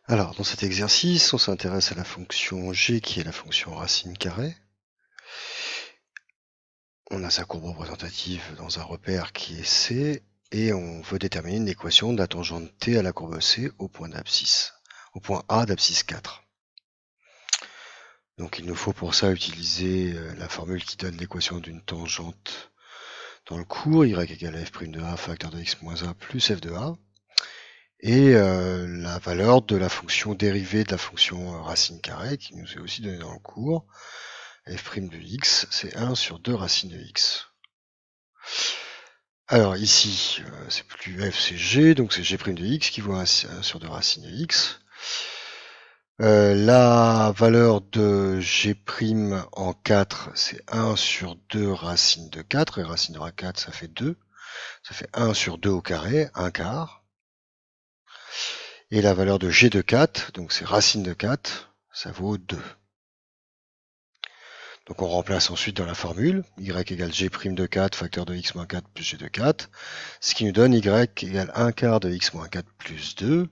Alors, dans cet exercice, on s'intéresse à la fonction g qui est la fonction racine carrée. On a sa courbe représentative dans un repère qui est C, et on veut déterminer une équation de la tangente t à la courbe C au point A d'abscisse 4. Donc il nous faut pour ça utiliser la formule qui donne l'équation d'une tangente dans le cours, y égale f' de a facteur de x moins 1 plus f de a, et la valeur de la fonction dérivée de la fonction racine carrée qui nous est aussi donnée dans le cours. F' de x, c'est 1 sur 2 racine de x. Alors ici, c'est plus f, c'est g, donc c'est g' de x qui vaut 1 sur 2 racine de x. La valeur de g' en 4, c'est 1 sur 2 racine de 4, et racine de 4, ça fait 2. Ça fait 1 sur 2 au carré, 1 quart. Et la valeur de g de 4, donc c'est racine de 4, ça vaut 2. Donc on remplace ensuite dans la formule, y égale g' de 4, facteur de x moins 4 plus g de 4, ce qui nous donne y égale 1 quart de x moins 4 plus 2.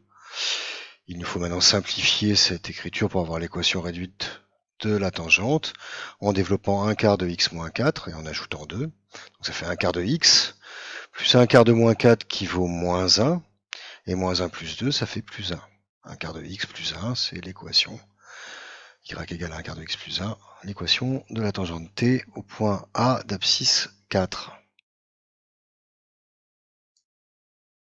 Il nous faut maintenant simplifier cette écriture pour avoir l'équation réduite de la tangente, en développant 1 quart de x moins 4 et en ajoutant 2. Donc ça fait 1 quart de x, plus 1 quart de moins 4 qui vaut moins 1, et moins 1 plus 2, ça fait plus 1. 1 quart de x plus 1, c'est l'équation y égale 1 quart de x plus 1, l'équation de la tangente t au point A d'abscisse 4.